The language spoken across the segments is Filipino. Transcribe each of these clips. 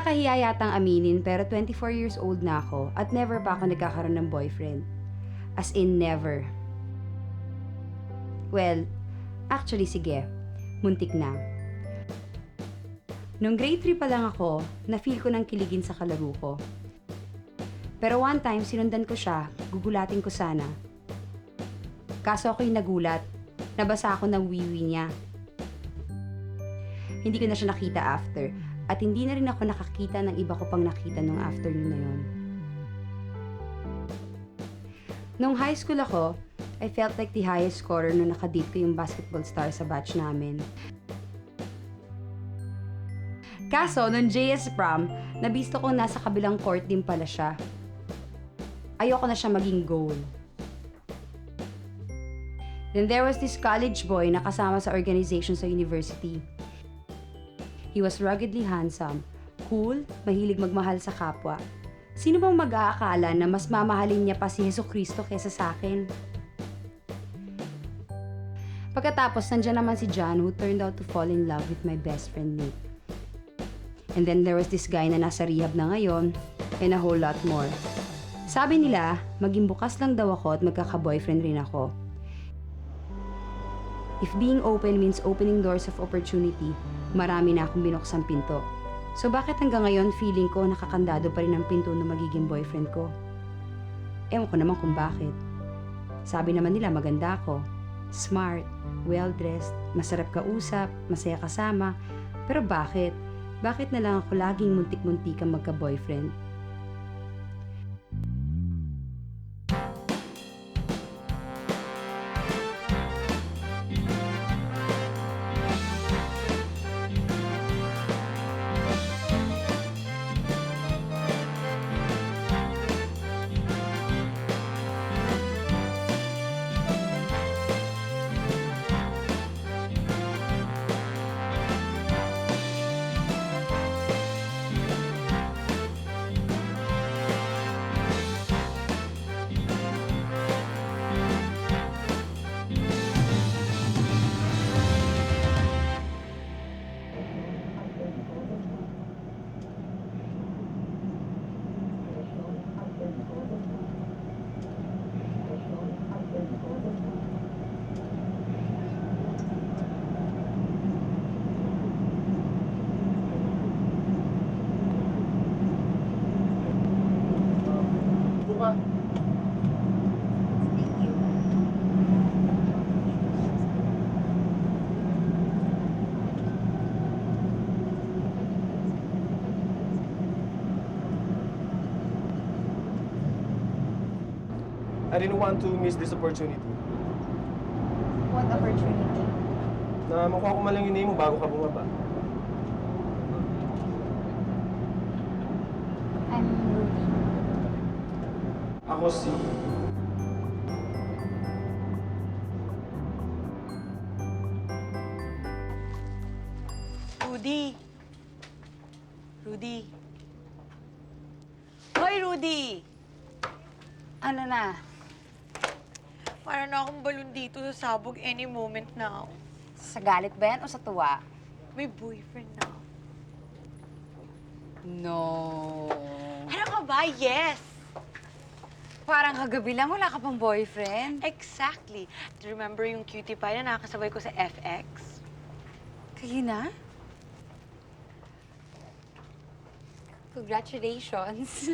Nakakahiya yatang aminin pero 24 years old na ako at never pa ako nagkakaroon ng boyfriend. As in never. Well, actually sige, muntik na. Nung grade 3 pa lang ako, na-feel ko ng kiligin sa kalaro ko. Pero one time, sinundan ko siya, gugulatin ko sana. Kaso ako'y nagulat, nabasa ako ng wiwi niya. Hindi ko na siya nakita after, at hindi na rin ako nakakita ng iba ko pang nakita nung afternoon na yun. Nung high school ako, I felt like the highest scorer nung nakadate ko yung basketball star sa batch namin. Kaso, nung JS prom, nabisto kong nasa kabilang court din pala siya. Ayoko na siya maging goal. Then there was this college boy na kasama sa organization sa university. He was ruggedly handsome, cool, mahilig magmahal sa kapwa. Sino bang mag-aakala na mas mamahalin niya pa si Jesucristo kaysa sa akin? Pagkatapos, nandiyan naman si John who turned out to fall in love with my best friend Nick. And then there was this guy na nasa rehab na ngayon, and a whole lot more. Sabi nila, maging bukas lang daw ako at magkaka-boyfriend rin ako. If being open means opening doors of opportunity, marami na akong binuksang pinto. So bakit hanggang ngayon feeling ko nakakandado pa rin ang pinto ng magiging boyfriend ko? Ewan ko naman kung bakit. Sabi naman nila maganda ako. Smart, well-dressed, masarap kausap, masaya kasama. Pero bakit? Bakit na lang ako laging muntik-muntikang magka-boyfriend? I didn't want to miss this opportunity. What opportunity? Na makuha ko man lang yung name mo bago ka bumaba. I'm Rudy. Ako si... Rudy. Rudy. Hoy, Rudy! Ano na? Para na akong balon dito sa sabog any moment now. Sa galit ba yan o sa tuwa? May boyfriend na. No. Ano ka ba? Yes! Parang kagabi lang wala ka pang boyfriend. Exactly. Do you remember yung cutie pie na nakasabay ko sa FX? Kayo na? Congratulations.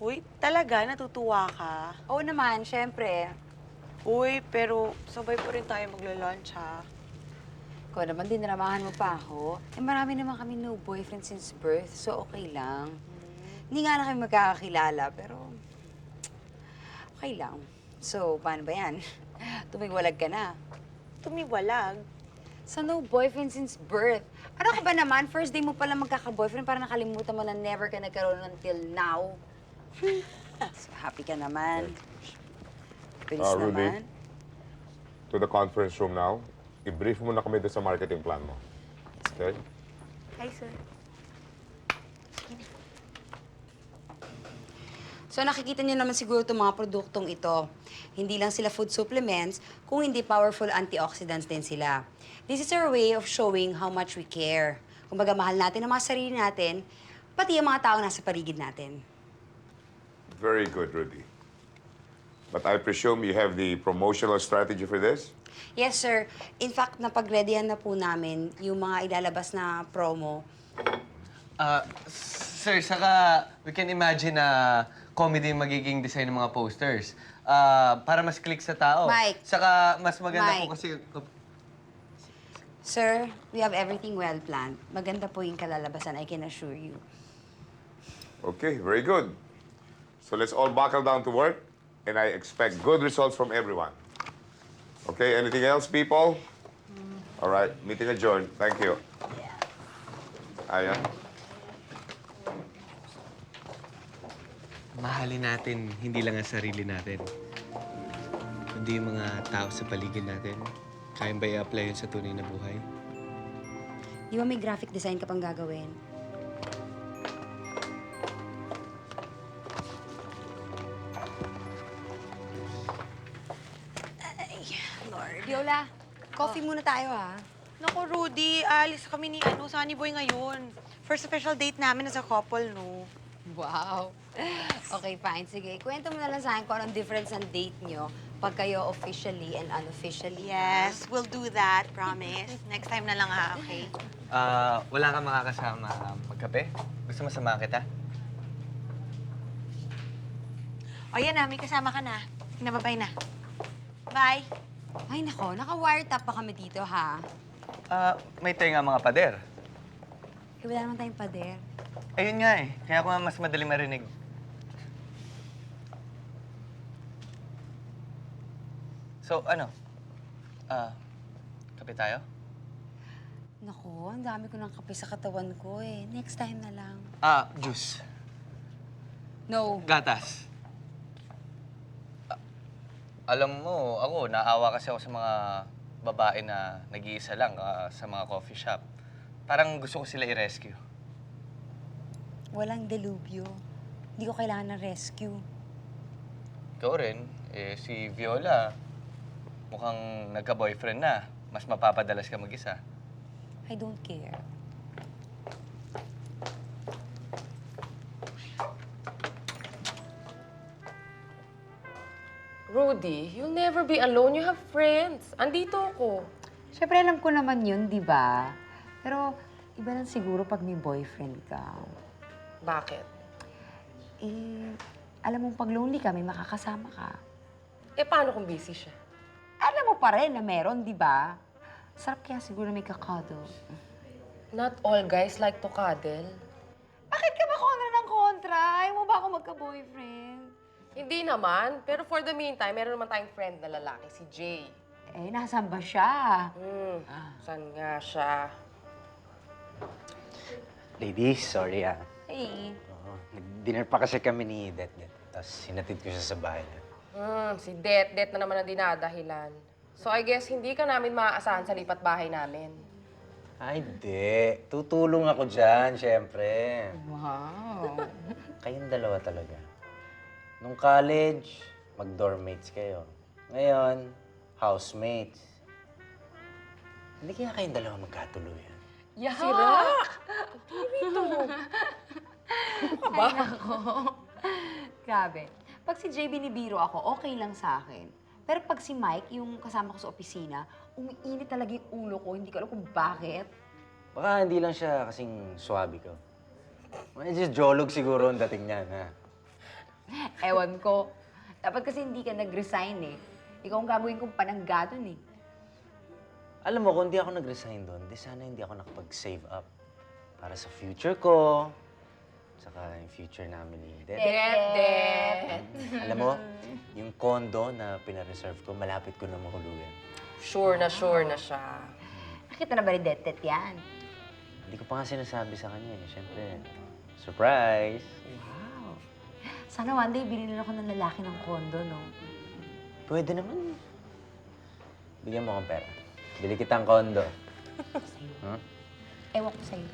Uy, talaga? Natutuwa ka? Oo naman, syempre. Uy, pero sabay pa rin tayo magla-lunch, ha? Ikaw naman, dinaramahan mo pa ako. Eh, marami naman kami no boyfriend since birth, so okay lang. Hindi nga na kami magkakakilala, pero okay lang. So, paano ba yan? Tumiwalag ka na. Tumiwalag. Sa no boyfriend since birth. Ano ka ba naman? First day mo pala magkaka-boyfriend para nakalimutan mo na never ka nagkaroon until now. So, happy ka naman. Bilis Rudy, naman. to the conference room now. I-brief mo na kami doon sa marketing plan mo. Okay? Hi, sir. So nakikita niyo naman siguro itong mga produktong ito. Hindi lang sila food supplements, kung hindi powerful antioxidants din sila. This is our way of showing how much we care. Kumbaga, mahal natin ang mga sarili natin, pati ang mga taong nasa paligid natin. Very good, Rudy. But I presume you have the promotional strategy for this? Yes, sir. In fact, napag-readyan na po namin yung mga ilalabas na promo. Sir, saka we can imagine na comedy yung magiging design ng mga posters. Para mas click sa tao. Mike. Saka mas maganda Mike. po kasi... Sir, we have everything well planned. Maganda po yung kalalabasan, I can assure you. Okay, very good. So let's all buckle down to work, and I expect good results from everyone. Okay, anything else, people? All right, meeting adjourned. Thank you. Ayan. Mahalin natin hindi lang ang sarili natin, kundi yung mga tao sa paligid natin. Kaya ba i-apply yun sa tunay na buhay? Di ba may graphic design ka pang gagawin? Ay, Lord. Viola, coffee muna tayo, ha? Naku, Rudy, alis kami ni Sunny Boy ngayon. First official date namin as a couple, no? Wow. Okay, fine. Sige, kwento mo na lang sa akin kung anong difference ng date nyo pag kayo officially and unofficially. Yes, we'll do that, promise. Next time na lang, ha, okay? Wala kang makakasama magkape? Gusto mo sama kita? O yan na, may kasama ka na. Pinababay na. Bye. Ay, nako. Naka-wiretap pa kami dito, ha? May tenga mga pader. Eh, wala naman tayong pader. Ayun nga eh. Kaya ako nga mas madaling marinig. So, ano? Kape tayo? Nako, ang dami ko ng kape sa katawan ko, eh. Next time na lang. Juice. No. Gatas. Alam mo, ako, naawa kasi ako sa mga babae na nag-iisa lang sa mga coffee shop. Parang gusto ko sila i-rescue. Walang delubyo. Hindi ko kailangan ng rescue. Ikaw rin, si Viola, mukhang nagka-boyfriend na. Mas mapapadalas ka mag-isa. I don't care. Rudy, you'll never be alone. You have friends. Andito ako. Siyempre, alam ko naman yun, di ba? Pero, iba lang siguro pag may boyfriend ka. Bakit? Eh, alam mong pag lonely ka, may makakasama ka. Eh, paano kung busy siya? Alam mo pa rin na meron, di ba? Sarap kaya siguro may kakado. Not all guys like to cuddle. Bakit ka ba kontra ng kontra? Ayaw mo ba ako magka-boyfriend? Hindi naman. Pero for the meantime, meron naman tayong friend na lalaki, si Jay. Eh, nasan ba siya? Saan nga siya? Ladies, sorry Eh, Nag-dinner pa kasi kami ni Det. Tapos sinatid ko siya sa bahay niya. Si Det na naman ang dinadahilan. So I guess hindi ka namin maaasahan sa lipat bahay namin. Ay, di. Tutulong ako dyan, syempre. wow. Kayong dalawa talaga. Nung college, mag-dormmates kayo. Ngayon, housemates. Hindi kaya kayong dalawa magkatuluyan. Yeah. Si Rock! Ay, nako. Grabe. Pag si Jay binibiro ako, okay lang sa akin. Pero pag si Mike, yung kasama ko sa opisina, umiinit talaga yung ulo ko. Hindi ko alam kung bakit. Baka hindi lang siya kasing swabe ko. Medyo jolog siguro ang dating niyan, ha? Ewan ko. Dapat kasi hindi ka nag-resign eh. Ikaw ang gagawin kong panangga dun eh. Alam mo, kung hindi ako nag-resign doon, di sana hindi ako nakapag-save up para sa future ko, saka yung future namin ni Det. Det. Alam mo, yung condo na pinareserve ko, malapit ko na mahulugan. Sure na siya. Nakita na ba ni Det yan? Hindi ko pa nga sinasabi sa kanya eh. Siyempre, surprise! Wow. Sana one day bilhin ako ng lalaki ng kondo, no? Pwede naman. Bigyan mo akong pera. Bili kitang condo. Huh? Ewan ko sa'yo.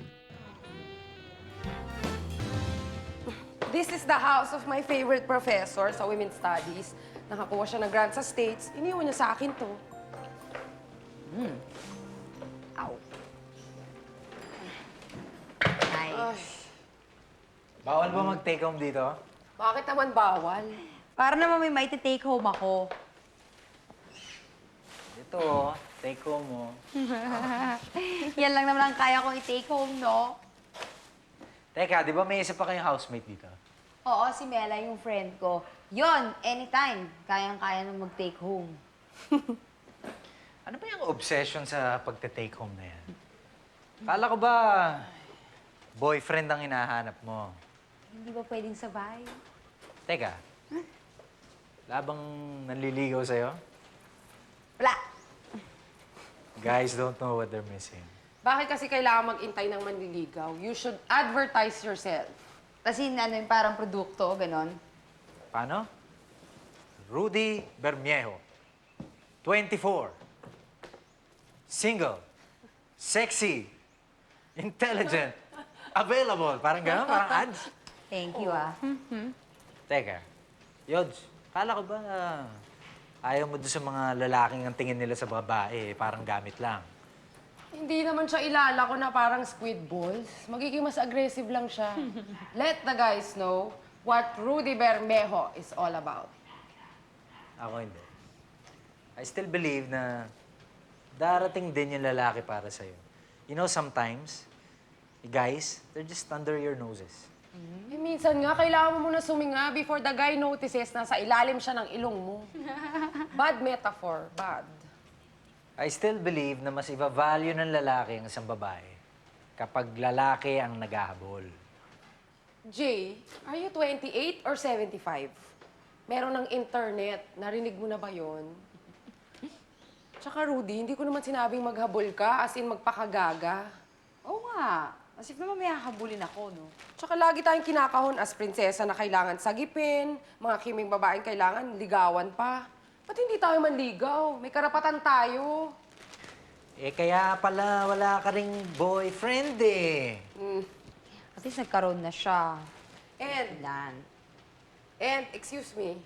This is the house of my favorite professor sa Women's Studies. Nakakuha siya ng grant sa States. Iniwan niya sa akin to. Ow. Bawal ba mag-take home dito? Bakit naman bawal? Para naman may take home ako. Ito, take home mo. Yan lang naman ang kaya kong i-take home, no? Teka, di ba may isa pa kayong housemate dito? Oo, si Mela, yung friend ko. Yon, anytime. Kayang-kaya nang mag-take home. Ano ba yung obsession sa pagte-take home na yan? Kala ko ba boyfriend ang hinahanap mo? Hindi ba pwedeng sabay? Teka, labang nanliligaw sa'yo? Wala. Guys don't know what they're missing. Bakit kasi kailangan mag-intay ng manliligaw? You should advertise yourself. Kasi ano yung parang produkto, ganon. Paano? Rudy Bermejo. 24. Single. Sexy. Intelligent. Available. Parang gano'n? Parang ads? Thank you, ah. Teka. Yods, kala ko ba ayaw mo doon sa mga lalaking ang tingin nila sa babae, parang gamit lang? Hindi naman siya ilala ko na parang squid balls. Magiging mas aggressive lang siya. Let the guys know what Rudy Bermejo is all about. Ako hindi. I still believe na darating din yung lalaki para sa'yo. You know, sometimes, guys, they're just under your noses. Eh, minsan nga, kailangan mo muna suminga before the guy notices na sa ilalim siya ng ilong mo. Bad metaphor, bad. I still believe na mas iba-value ng lalaki ang isang babae kapag lalaki ang naghahabol. Jay, are you 28 or 75? Meron ng internet. Narinig mo na ba yon? Tsaka Rudy, hindi ko naman sinabing maghabol ka, as in magpakagaga. Oo nga. As if naman may hahabulin ako, no? Tsaka lagi tayong kinakahon as prinsesa na kailangan sagipin, mga kiming babaeng kailangan ligawan pa. Ba't hindi tayo manligaw? May karapatan tayo. Eh, kaya pala wala ka ring boyfriend eh. At least nagkaroon na siya. And, Lan. excuse me,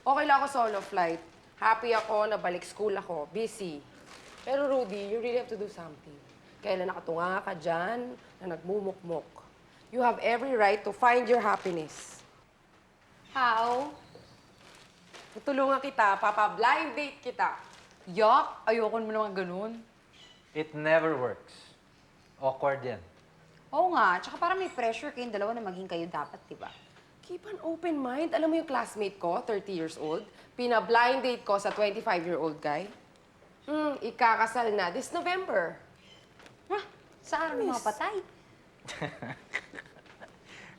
okay lang ako solo flight. Happy ako, nabalik school ako, busy. Pero Rudy, you really have to do something. Kailan nakatunga ka dyan na nagmumukmok. You have every right to find your happiness. How? Tutulungan kita, papa-blind date kita. Yak, ayoko mo naman ganun. It never works. Awkward yan. Oo nga, tsaka parang may pressure kayong dalawa na maging kayo dapat, di ba? Keep an open mind. Alam mo yung classmate ko, 30 years old, pina-blind date ko sa 25-year-old guy. Ikakasal na this November. Saan ang mga patay?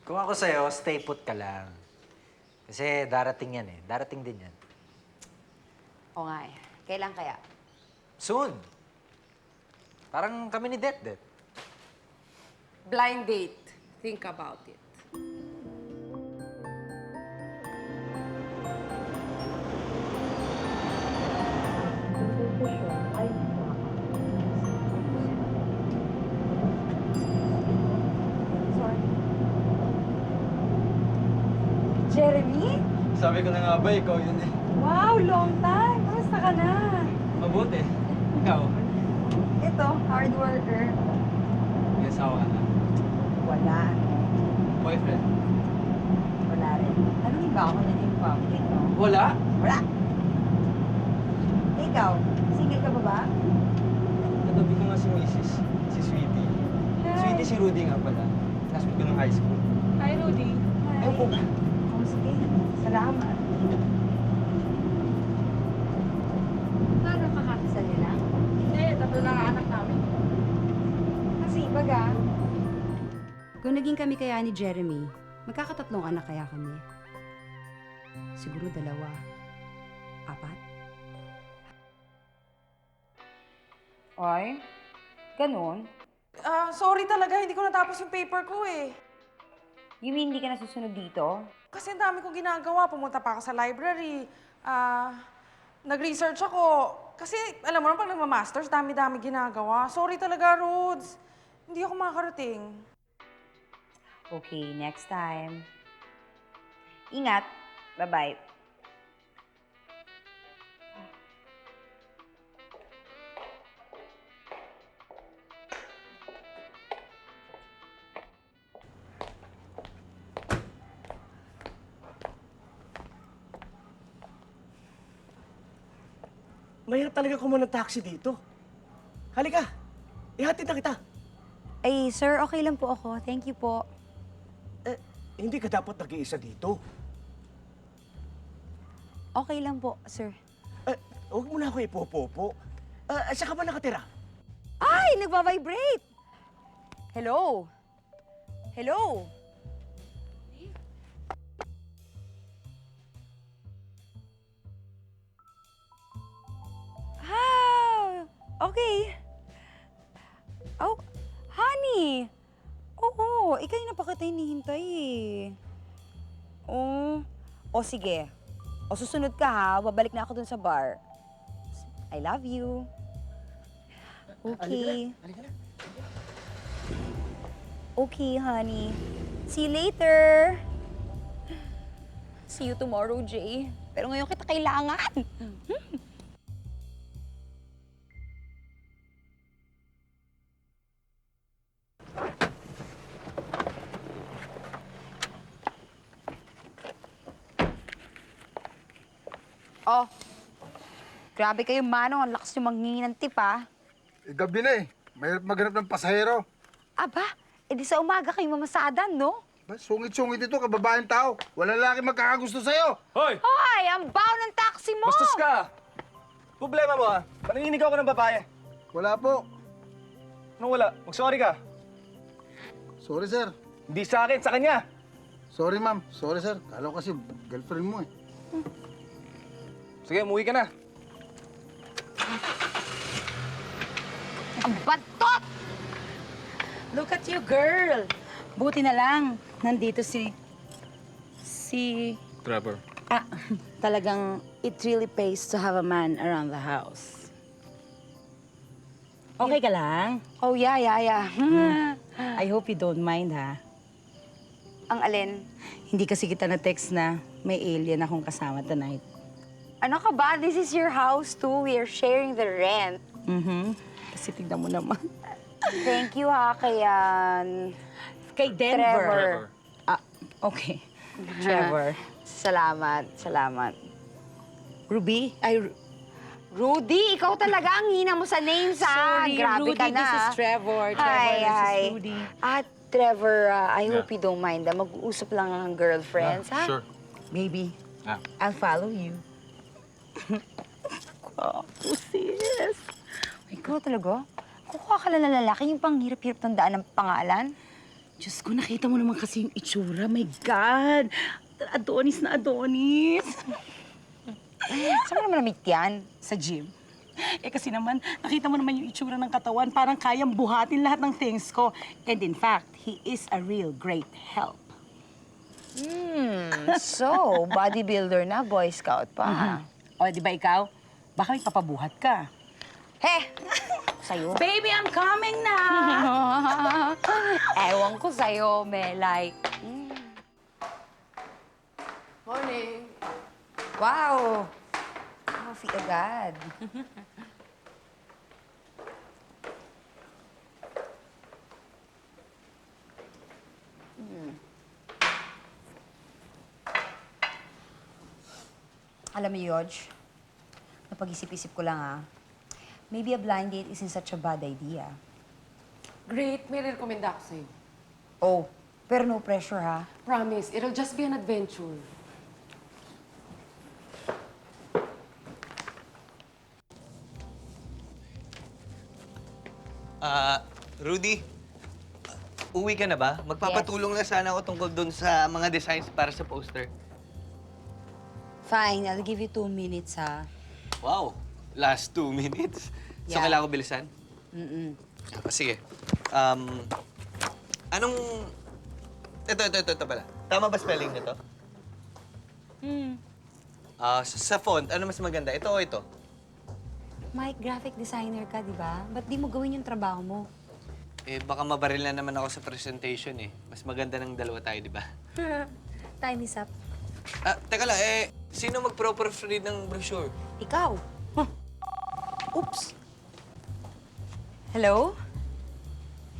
Kung ako sa'yo, stay put ka lang. Kasi darating yan eh. Darating din yan. Oo nga eh. Kailan kaya? Soon. Parang kami ni Det. Blind date. Think about it. Jeremy? Sabi ko na nga ba, ikaw yun eh. Wow, long time! Kamusta ka na? Mabuti. Ikaw, Ito, hard worker. may asawa ka na. Wala. Boyfriend? Wala rin. Ano ba ako na in public, no? Wala? Wala. Ikaw, single ka ba ba? Katabi ko nga si Mrs. Si Sweetie. Sweetie si Rudy nga pala. Classmate ko ng high school. Hi, Rudy. Hi. Ayun po. Kamusta? Salamat. Paano kakakasal nila? Hindi, tatlo lang ang anak namin. Kasi baga. Kung naging kami kaya ni Jeremy, magkakatatlong anak kaya kami. Siguro 2, 4. Ay, ganun? Sorry talaga, hindi ko natapos yung paper ko eh. You mean hindi ka nasusunod dito? Kasi ang dami kong ginagawa. Pumunta pa ako sa library. Nag-research ako. Kasi, alam mo naman, pag nagmamasters, dami-dami ginagawa. Sorry talaga, Rhodes. Hindi ako makakarating. Okay, next time. Ingat. Bye-bye. mahirap talaga kumuha ng taxi dito. Halika, ihatid na kita. Ay, sir, okay lang po ako. Thank you po. Hindi ka dapat nag-iisa dito. Okay lang po, sir. Huwag mo na ako ipopopo. Saan ka ba nakatira? Ay, nagbabibrate! Hello? Hello? Ah, okay. Oh, honey! Oo, kanina pa kita hinihintay eh. O sige. O susunod ka ha, babalik na ako dun sa bar. I love you. Okay. Okay, honey. See you later. See you tomorrow, Jay. Pero ngayon kita kailangan. Oh, grabe kayo, Manong. Ang lakas nyo manghingi ng tip, ah. Gabi na eh. Mahirap maghanap ng pasahero. Aba, edi sa umaga kayo mamasadan, no? Ba, sungit-sungit ito, kababaeng tao. Walang lalaki magkakagusto sa'yo. Hoy! Hoy, ang baw ng taxi mo! Bastos ka! Problema mo, ha? Pananginig ako ng babae. Wala po. Anong wala? Mag-sorry ka. Sorry, sir. Hindi sa akin, sa kanya. Sorry, ma'am. Sorry, sir. Kala ko kasi girlfriend mo eh. Sige, umuwi ka na. Ang batot! Look at you, girl! Buti na lang, nandito si... Trevor. Talagang it really pays to have a man around the house. Okay ka lang? Oh, yeah. I hope you don't mind, ha? Ang alin? Hindi kasi kita na-text na may alien akong kasama tonight. Ano ka ba? This is your house, too. We are sharing the rent. Kasi tignan mo naman. Thank you, ha, kay Kay Trevor. Okay. Trevor. Salamat. Ruby? Rudy, ikaw talaga ang hina mo sa names, ha? Sorry, Grabe Rudy, ka na. this is Trevor. Trevor, Hi. this is Rudy. Trevor, I hope you don't mind. Mag-uusap lang ang girlfriends, ha? Sure. Baby, Ah. I'll follow you. Wow, sis. Ikaw talaga? Kukuha ka lang ng lalaki, yung panghirap-hirap ng daan ng pangalan? Diyos ko, nakita mo naman kasi yung itsura. My God! Adonis na Adonis. Saan mo naman namit yan? Sa gym. Kasi naman, nakita mo naman yung itsura ng katawan. Parang kayang buhatin lahat ng things ko. And in fact, he is a real great help. So, bodybuilder na, Boy Scout pa, ha? O, di ba ikaw? Baka may papabuhat ka. Sa'yo? Baby, I'm coming na! Ewan ko sa'yo, Melay. Morning. Wow! Coffee agad. Alam mo, Yodge, napag-isip-isip ko lang, maybe a blind date isn't such a bad idea. Great. May rekomenda ako sa'yo. Oh, pero no pressure, ha? Promise, it'll just be an adventure. Rudy, uwi ka na ba? Magpapatulong na sana ako tungkol dun sa mga designs para sa poster. Fine, I'll give you 2 minutes, ha? Wow, last 2 minutes? So, Yeah. kailangan ko bilisan? Sige. Anong... Ito pala. Tama ba spelling nito? Sa font, ano mas maganda? Ito o ito? Mike, graphic designer ka, di ba? Ba't di mo gawin yung trabaho mo? Eh, baka mabaril na naman ako sa presentation eh. Mas maganda ng dalawa tayo, di ba? Time is up. Teka lang, sino mag-proofread ng brochure? Ikaw. Oops. Hello?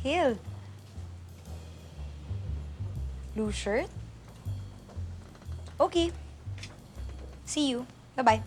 Hill. Blue shirt? Okay. See you. Bye-bye.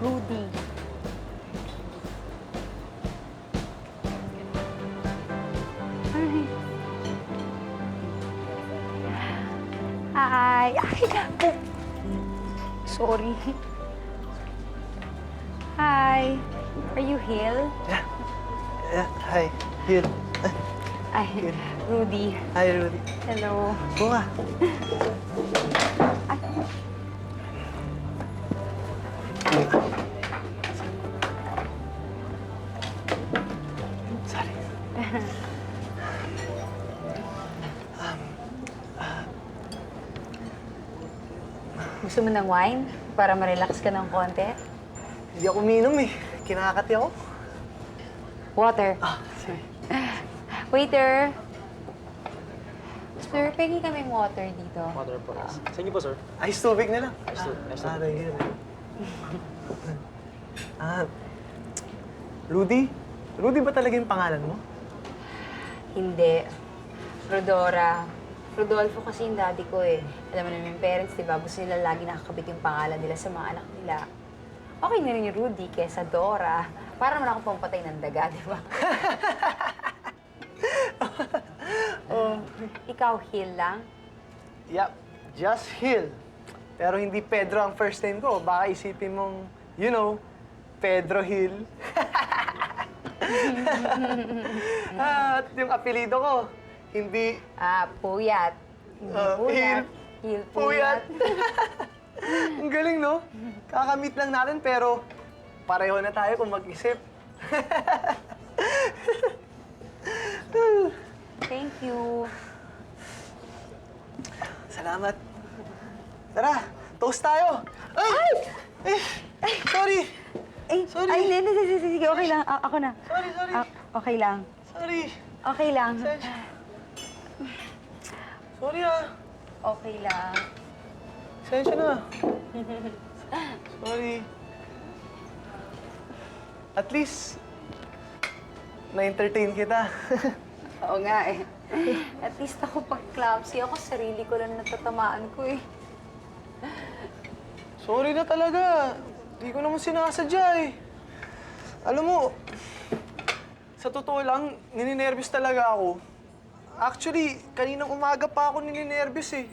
Rudy. Hi. Ay, sorry. Hi. Are you Hill? Hi, Hill. Ay, Rudy. Hi, Rudy. Hello. Bunga. Sorry. Gusto mo ng wine? Para ma-relax ka ng konti? Hindi ako uminom eh. Kinakati ako. Water. Waiter! Sir, pengi kaming water dito. Water po. Sa inyo po, sir? Ice tubig na lang. Ice tubig. Rudy? Rudy ba talaga yung pangalan mo? Hindi. Rodora. Rodolfo kasi yung daddy ko eh. Alam mo naman yung parents, di ba? Gusto nila lagi nakakabit yung pangalan nila sa mga anak nila. Okay na rin yung Rudy kesa Dora. Para naman ako pampatay ng daga, di ba? Ikaw, Hill lang? Yep, just Hill. Pero hindi Pedro ang first name ko. Baka isipin mong, you know, Pedro Hill. At yung apelido ko, hindi... Puyat. Hindi Puyat. Hill Puyat. Puyat. Ang galing, no? Kakamit lang natin, pero pareho na tayo kung mag-isip. Thank you. Salamat. Tara, toast tayo. Ay! Sorry. Sorry. Ay, hindi. Sige, okay lang. Ako na. Sorry. Okay lang. Sorry. Okay lang. Sorry, ah. Okay lang. Sensya na. Sorry. At least, na-entertain kita. Oo nga eh. At least ako pag clumsy ako, sarili ko lang natatamaan ko eh. Sorry na talaga. Di ko naman sinasadya eh. Alam mo, sa totoo lang, nininervyos talaga ako. Actually, kaninang umaga pa ako nininervyos eh.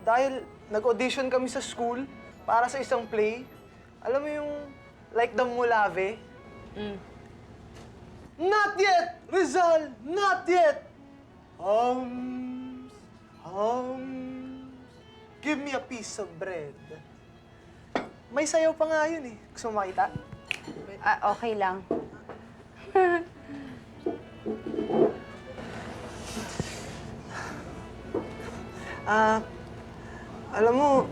Dahil nag-audition kami sa school para sa isang play. Alam mo yung Like the Mulave? Not yet, Rizal! Not yet! Hums, give me a piece of bread. May sayaw pa nga yun eh. Gusto mo makita? Okay lang. Alam mo,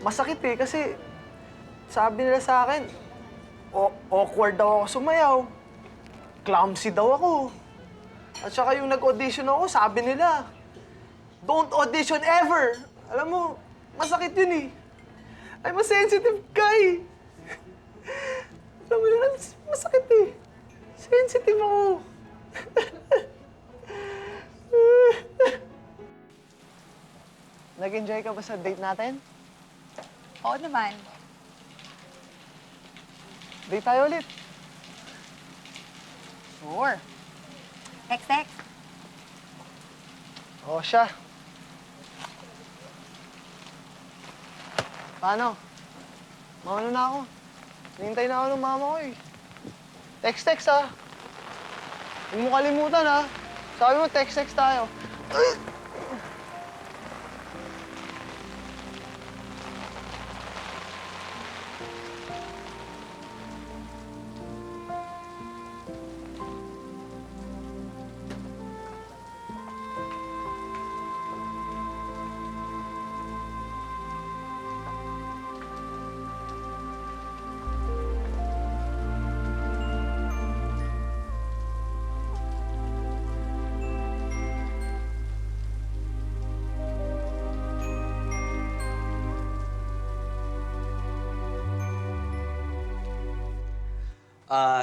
masakit eh kasi sabi nila sa akin, awkward daw ako sumayaw. Clumsy daw ako. At saka yung nag-audition ako, sabi nila, don't audition ever! Alam mo, masakit yun eh. I'm a sensitive guy. Alam mo naman, masakit eh. Sensitive ako. Nag-enjoy ka ba sa date natin? Oo naman. Date tayo ulit. Sure. Text. Oo siya. Paano? Mauna na ako. Nihintay na ako ng mama ko eh. Text ah. Huwag mo kalimutan ah. Sabi mo, text tayo.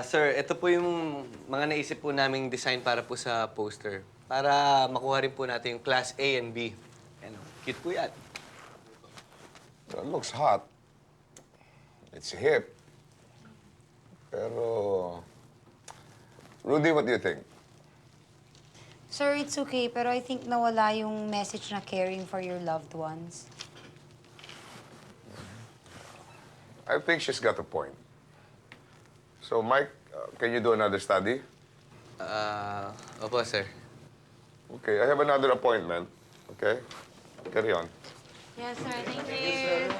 Sir, ito po yung mga naisip po naming design para po sa poster. Para makuha rin po natin yung class A and B. Ano, cute po yan. That looks hot. It's hip. Pero... Rudy, what do you think? Sir, it's okay, pero I think nawala yung message na caring for your loved ones. I think she's got a point. So, Mike, can you do another study? Opo, sir. Okay, I have another appointment. Okay? Carry on. Yes, sir. Thank you.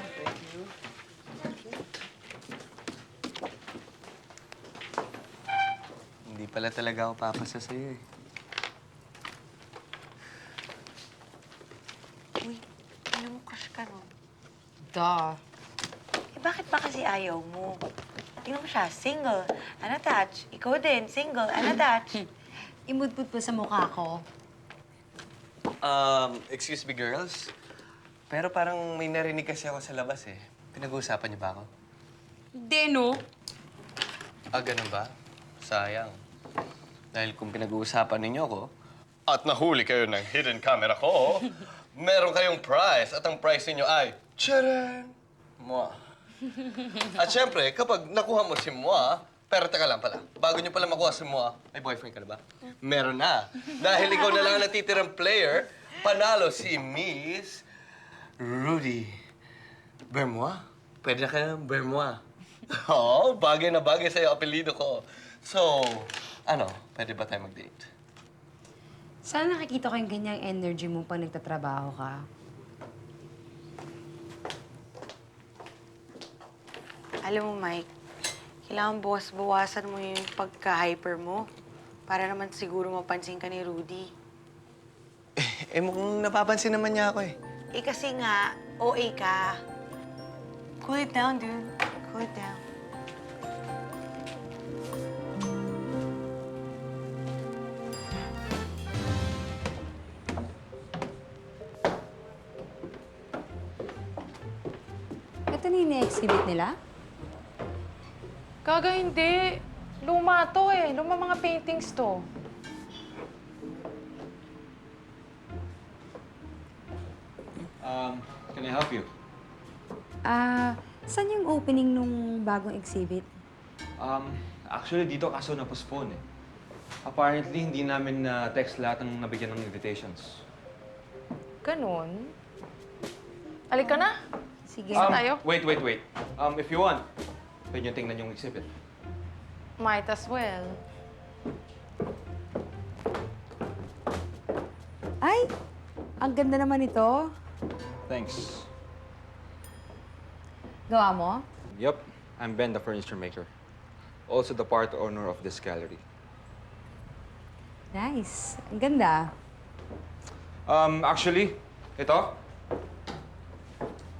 Hindi pala talaga ako papasa sa'yo eh. Uy, ano mo crush ka nun? Duh. Eh, bakit ba kasi ayaw mo? Tingnan mo siya, single, unattached. Ikaw din, single, unattached. Imudpud po sa mukha ko. Excuse me, girls. Pero parang may narinig kasi ako sa labas eh. Pinag-uusapan niyo ba ako? Hindi, no? Ah, ganun ba? Sayang. Dahil kung pinag-uusapan ninyo ako, at nahuli kayo ng hidden camera ko, meron kayong prize. At ang prize ninyo ay, tcharan! Moi. At syempre, kapag nakuha mo si Moi, pero teka lang pala, bago nyo pala makuha si Moi, may boyfriend ka na ba? Meron na. Dahil ikaw na lang ang natitirang player, panalo si Miss Rudy Bermois. Pwede na kayo ng Bermois. Oo, bagay na bagay sa'yo apelido ko. So, ano, pwede ba tayo mag-date? Sana nakikita ko yung ganyang energy mo pag nagtatrabaho ka. Alam mo, Mike, kailangan bawasan mo yung pagka-hyper mo para naman siguro mapansin ka ni Rudy. Eh, mukhang napapansin naman niya ako eh. Eh kasi nga, OA ka. Cool it down, dude. Cool it down. Ito na yung exhibit nila? Gaga, hindi. Luma to eh. Luma mga paintings to. Can I help you? Saan yung opening nung bagong exhibit? Actually, dito kaso na-postpone eh. Apparently, hindi namin na-text lahat ng nabigyan ng invitations. Ganun. Halika na. Sige. Saan tayo? Wait. If you want, pwede nyo tingnan yung exhibit. Might as well. Ay! Ang ganda naman ito. Thanks. Gawa mo? Yup, I'm Ben, the furniture maker. Also the part owner of this gallery. Nice. Ang ganda. Actually, ito,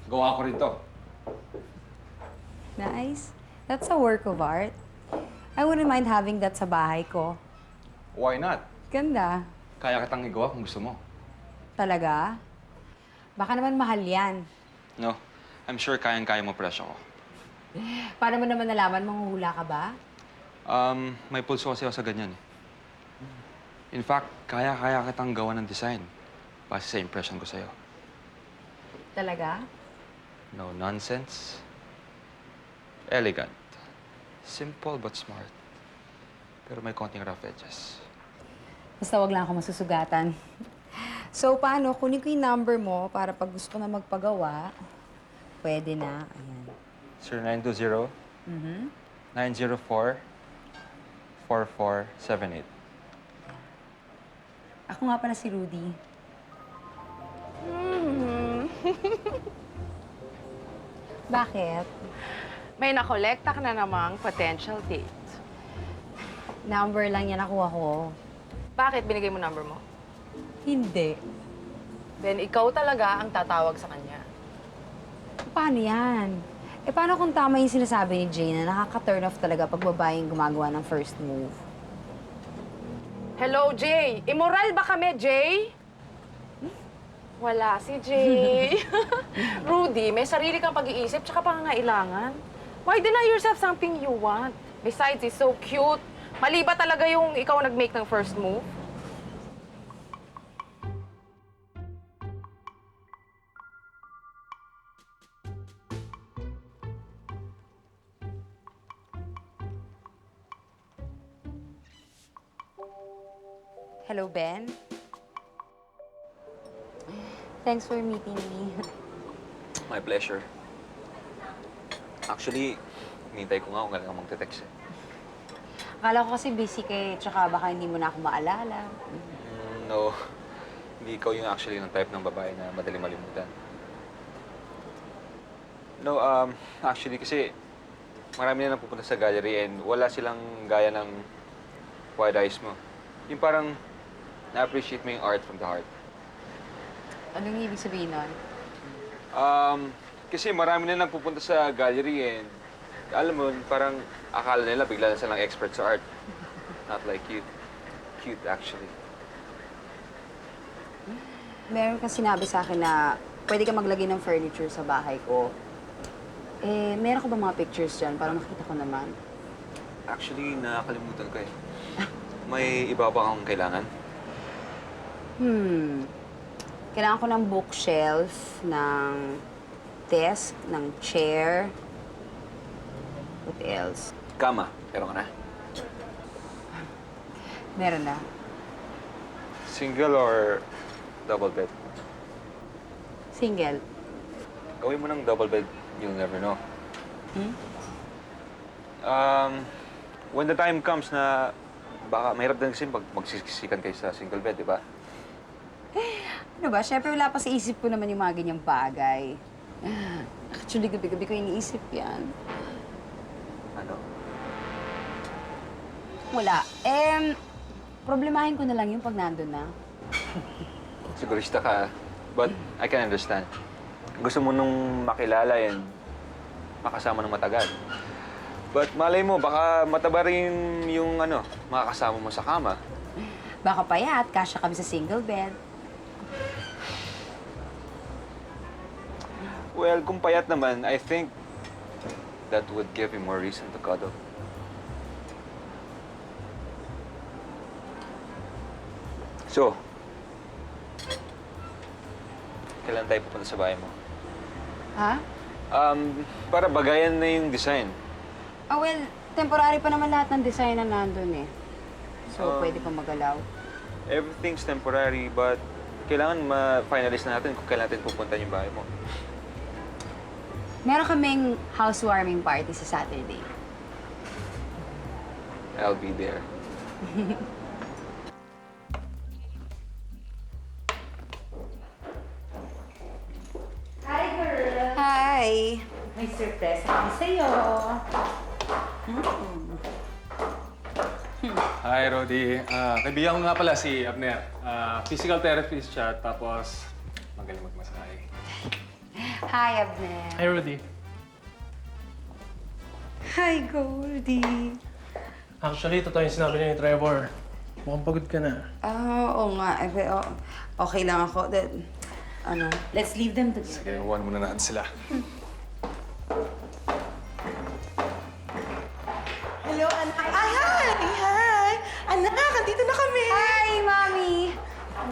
gawa ko rin to. Nice. That's a work of art. I wouldn't mind having that sa bahay ko. Why not? Ganda. Kaya kitang igawa kung gusto mo. Talaga? Baka naman mahal yan. No, I'm sure kayang-kaya mo presyo ko. Paano mo naman nalaman manghuhula ka ba? May pulso kasi ako sa ganyan eh. In fact, kaya-kaya kitang gawa ng design base sa impression ko sa'yo. Talaga? No nonsense. Elegant. Simple but smart. Pero may konting rough edges. Basta wag lang ako masusugatan. So, paano? Kunin ko yung number mo para pag gusto ko na magpagawa, pwede na. Ayan. 0920 904 4478. Ako nga pala si Rudy. Bakit? May nakolekta ka na namang potential date. Number lang yan nakuha ko. Bakit binigay mo number mo? Hindi. Then ikaw talaga ang tatawag sa kanya. Paano yan? Eh, paano kung tama yung sinasabi ni Jay na nakaka-turn off talaga pag babae yung gumagawa ng first move? Hello, Jay! Immoral ba kami, Jay? Wala si Jay. Rudy, may sarili kang pag-iisip tsaka pangangailangan. Why deny yourself something you want? Besides, he's so cute. Mali ba talaga yung ikaw nag-make ng first move? Hello, Ben. Thanks for meeting me. My pleasure. Actually, hinintay ko nga kung kailan ka magte-text eh. Akala ko kasi busy ka eh, tsaka baka hindi mo na ako maalala. No, hindi ikaw yung actually ng type ng babae na madali malimutan. No, actually kasi marami na napupunta sa gallery and wala silang gaya ng wide eyes mo. Yung parang na-appreciate mo yung art from the heart. Anong ibig sabihin nun? Kasi marami na nagpupunta sa gallery and alam mo, parang akala nila bigla na silang expert sa art. Not like you. Cute, actually. Meron kang sinabi sa akin na pwede ka maglagay ng furniture sa bahay ko. Eh, meron ka ba mga pictures dyan para makita ko naman? Actually, nakakalimutan ko eh. May iba ba kang kailangan? Kailangan ko ng bookshelf, ng desk, ng chair. What else? Kama. Meron ka na? Meron na. Single or double bed? Single. Gawin mo ng double bed, you'll never know. When the time comes na baka mahirap din kasi pag magsisikan kayo sa single bed, di ba? Ano ba? Siyempre wala pa sa isip ko naman yung mga ganyang bagay. Actually, gabi-gabi ko iniisip yan. Ano? Wala. Problemahin ko na lang yung pag nandun na. Sigurista ka, but I can understand. Gusto mo nung makilala and makasama ng matagal. But malay mo, baka mataba rin yung makakasama mo sa kama. Baka payat, kasya kami sa single bed. Well, kung payat naman, I think that would give him more reason to cuddle. So, kailan tayo pupunta sa bahay mo? Ha? Para bagayan na yung design. Oh, well, temporary pa naman lahat ng design na nandun eh. So, pwede pa magalaw. Everything's temporary, but kailangan ma-finalize na natin kung kailan natin pupunta yung bahay mo. Meron kaming housewarming party sa Saturday. I'll be there. Hi, girl! Hi! May surprise ako sa'yo. Hi, Rodi. Kaibigan ko nga pala si Abner. Physical therapist siya, tapos magaling magmasahe. Hi, Abner. Hi, Rodi. Hi, Goldie. Actually, totoo yung sinabi niya ni Trevor. Mukhang pagod ka na. Oo nga. Okay lang ako. Let's leave them together. Sige, iwan muna natin sila. Hello, anak. Hi! Anak, andito na kami! Hi, Mami!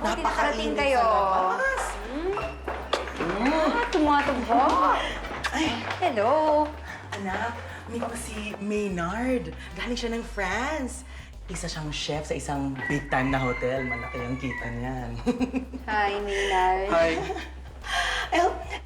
Buti nakarating kayo. Tumatugbo. Hello. Anak, meet mo si Maynard. Galing siya ng France. Isa siyang chef sa isang big-time na hotel. Malaki ang kita niyan. Hi, Maynard. Hi.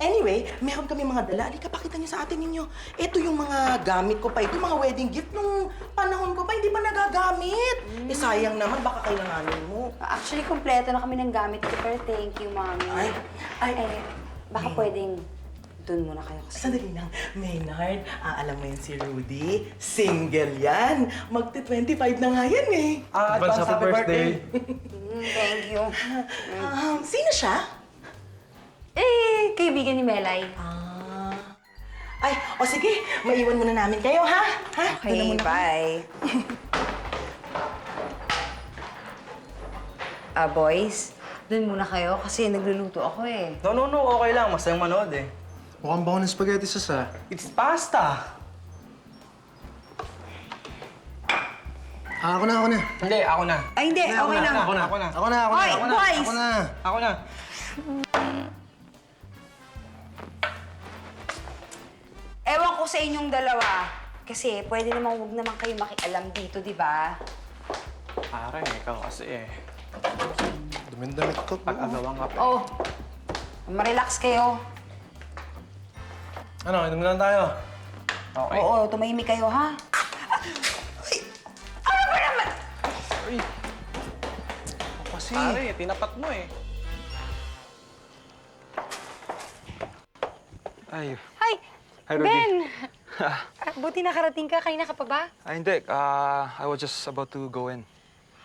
Anyway, meron kami mga dala. Halika, pakita niyo sa atin ninyo. Ito yung mga gamit ko pa. Ito yung mga wedding gift nung panahon ko pa. Hindi pa nagagamit. Sayang naman. Baka kailanganin mo. Actually, kompleto na kami ng gamit ko, pero thank you, Mami. Baka pwedeng doon muna kayo kasi. Sandali lang. Maynard, alam mo yun si Rudy. Single yan. Magti-25 na nga yan eh. Advance happy birthday. Thank you. Sino siya? Kaibigan ni Melay. Sige. Maiwan muna namin kayo, ha? Okay, Doon na muna bye. Boys, doon muna kayo kasi nagluluto ako eh. No. Okay lang. Masayang manood eh. Mukhang baho ng spaghetti sauce. It's pasta! Ako na. Hindi, ako na. Ay, hindi. Okay lang. Ako na. Hoy, boys! Ako na. Ewan ko sa inyong dalawa. Kasi pwede namang huwag naman kayo makialam dito, di ba? Pare, ikaw kasi eh. Damit ko. Pag-agawan ka pa. Oh, marelax kayo. Ano, inom lang tayo. Okay. Oo, tumahimik kayo, ha? Kasi, Pare, tinapat mo eh. Ay, Hi, hi, Rudy. Ben! Buti nakarating ka. Kanina ka pa ba? Ay, hindi. I was just about to go in.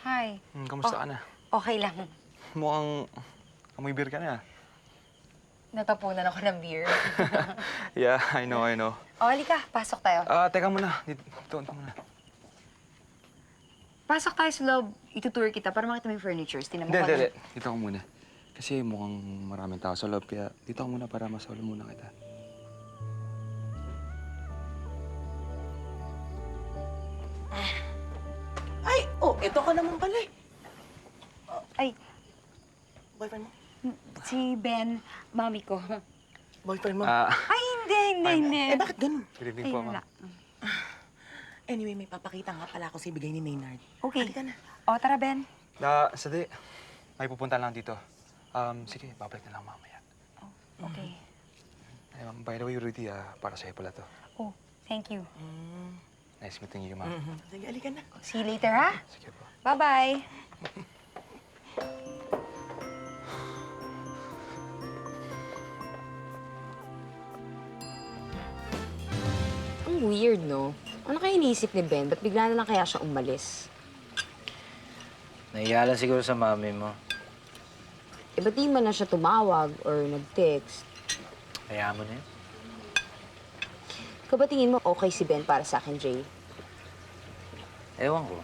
Hi. Kamusta ka na? Okay lang. Mukhang amoy beer ka na. Natapunan ako ng beer. Yeah, I know. O, halika. Pasok tayo. Teka muna. Doon ka muna. Pasok tayo sa loob. Itutour kita para makita mo yung furnitures. Tinan mo Hindi. Dito ka muna. Kasi mukhang maraming tao sa loob, kaya dito ka muna para masolo muna kita. Ay, oh, ito ka naman pala eh. Ay, Boyfriend mo? si Ben, mami ko. Boyfriend mo? Ay, hindi. Eh, bakit ganun? Good evening po, ma'am. Anyway, may papakita nga pala ako sa ibigay ni Maynard. Okay. Halika na. O, tara, Ben. Sadi, may pupunta lang dito. Sige, babalik na lang mamaya. Okay. Ay, ma'am, by the way, Rudy, para sa'yo pala to. Oh, thank you. Nice meeting you, ma'am. Sige, halika na. See you later, ha? Sige po. Bye-bye. Ang weird, no? Ano kaya iniisip ni Ben? Ba't bigla na lang kaya siya umalis? Nahiya lang siguro sa mami mo. Eh, ba't di man na siya tumawag or nag-text? Kaya mo na yun. Ikaw ba tingin mo okay si Ben para sa akin, Jay? Ewan ko.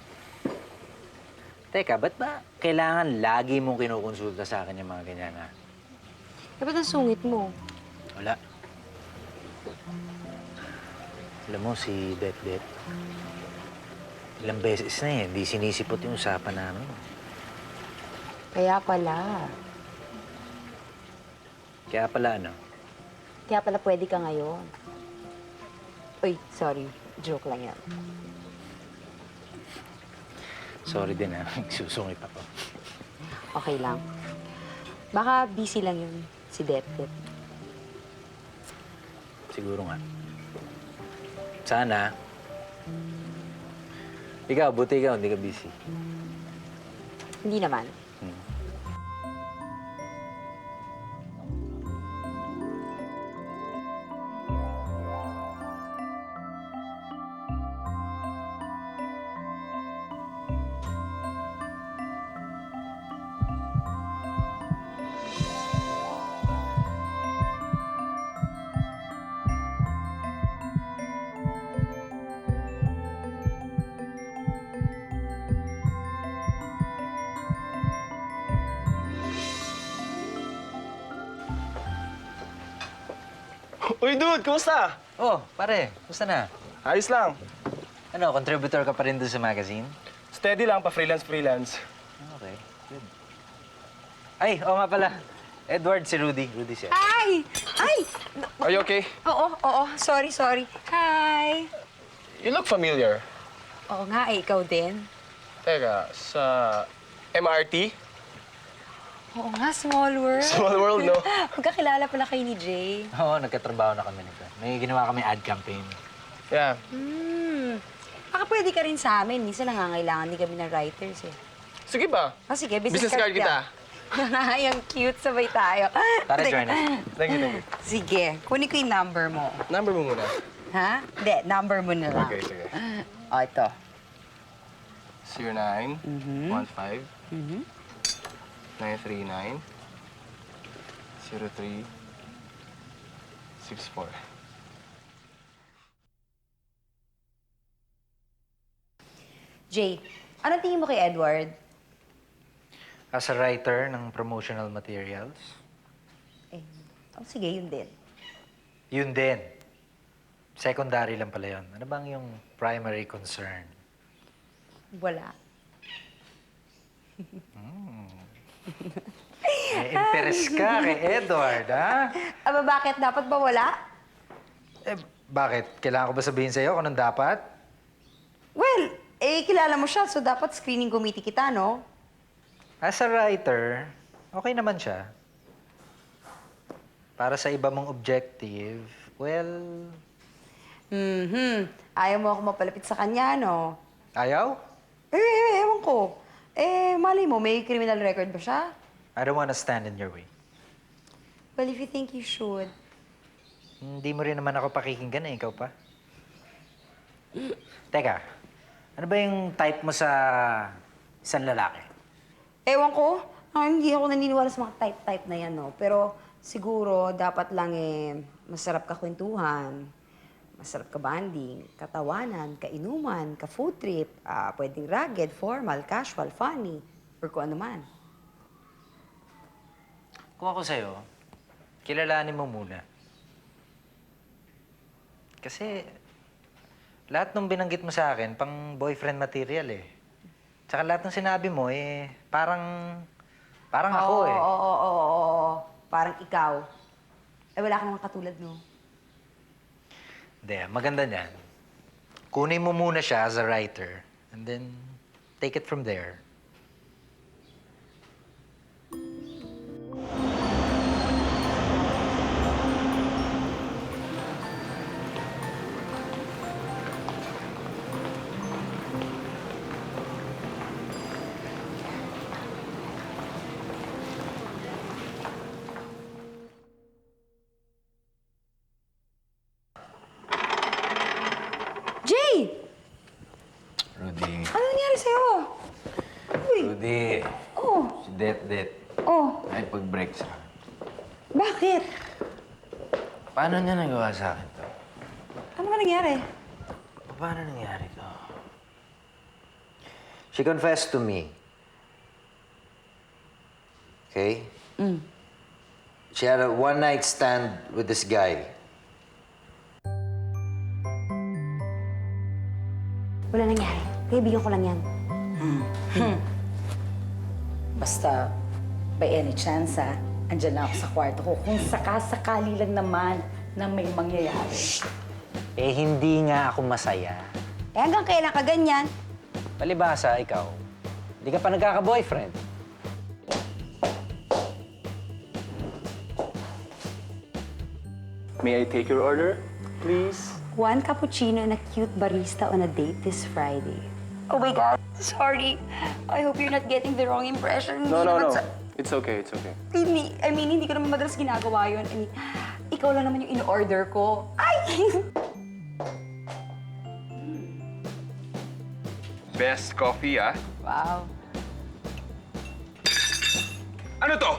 Teka, ba't ba kailangan lagi mong kinukonsulta sa akin yung mga ganyan, ha? Eh, ba't ang sungit mo? Wala. Alam mo, si Det, ilang beses na eh, hindi sinisipot yung usapan namin. Kaya pala. Kaya pala, ano? Kaya pala pwede ka ngayon. Uy, sorry. Joke lang yan. Sorry din, ha? Susungit ako. Okay lang. Baka busy lang yun, si Det. Siguro nga. Sana. Ikaw, buti ikaw, hindi ka busy. Hindi naman. Uy, dude! Kumusta? Oh, pare, gusto na? Ayos lang. Ano, contributor ka pa rin doon sa magazine? Steady lang, pa-freelance. Okay, good. Ay, oo nga pala. Edward, si Rudy. Rudy siya. Hi! Ay! Are you okay? Oo. Sorry. Hi! You look familiar. Oo nga, ikaw din. Teka, sa MRT? Oo nga, small world. Small world, no? Magkakilala pala kayo ni Jay. Oo, nagkatrabaho na kami nito. May ginawa kami ad campaign. Yeah. Baka pwede ka rin sa amin. Minsan nangangailangan din kami ng writers eh. Sige ba? Sige, Business card kita. Yung cute, sabay tayo. Tara, join us. Thank you. Sige, kunin ko yung number mo. Number mo muna. Ha? Hindi, number mo na lang. Okay, sige. O, ito. 09 15 939 03 64. Jay, anong tingin mo kay Edward? As a writer ng promotional materials, Sige, yun din. yun din. Secondary lang pala yun. Ano bang yung primary concern? Wala. May interest ka kay Edward, ha? Aba, bakit? Dapat ba wala? Eh, bakit? Kailangan ko ba sabihin sa'yo kung anong dapat? Well, kilala mo siya, so dapat screening committee kita, no? As a writer, okay naman siya. Para sa iba mong objective, well, Ayaw mo ako mapalapit sa kanya, no? ayaw? Ewan ko. Malay mo, may criminal record ba siya? I don't wanna stand in your way. Well, if you think you should. Hindi mo rin naman ako pakikinggan eh, ikaw pa. Teka, ano ba yung type mo sa isang lalaki? Ewan ko. Hindi ako naniniwala sa mga type-type na yan, no? Pero siguro, dapat lang masarap ka kwentuhan, masarap ka banding, katawanan, kainuman, ka-food trip, pwedeng rugged, formal, casual, funny, or kung ano man. Kung ako sa'yo, kilalanin mo muna. Kasi lahat ng binanggit mo sa akin, pang boyfriend material eh. Tsaka lahat ng sinabi mo parang ako eh. Oo. Parang ikaw. Wala ka namang katulad, no? Hindi, maganda niyan. Kunin mo muna siya as a writer and then take it from there. Jay! Rudy. Ano nangyari sa'yo? Uy! Rudy. Oh! Si Det. Oh! Ay, pag-break sa akin. Bakit? Paano niya nagawa sa akin to? Ano ba nangyari? Paano nangyari to? She confessed to me. Okay? She had a one-night stand with this guy. Wala nangyari. Kaibigan ko lang yan. Basta, by any chance, andyan na ako sa kwarto ko. Kung sakasakali lang naman na may mangyayari. Eh, hindi nga ako masaya. Hanggang kailan ka ganyan? Palibhasa, ikaw. Hindi ka pa nagkaka-boyfriend. May I take your order, please? One cappuccino and a cute barista on a date this Friday. Oh my God. Sorry. I hope you're not getting the wrong impression. No. Hindi naman It's okay. hindi ko naman madalas ginagawa yun. Ikaw lang naman yung in-order ko. Ay! Best coffee, ah. Wow. Ano to?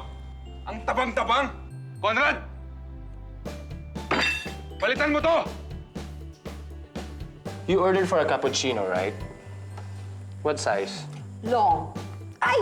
Ang tabang-tabang? Conrad! Palitan mo to! You ordered for a cappuccino, right? What size? Long. Ay!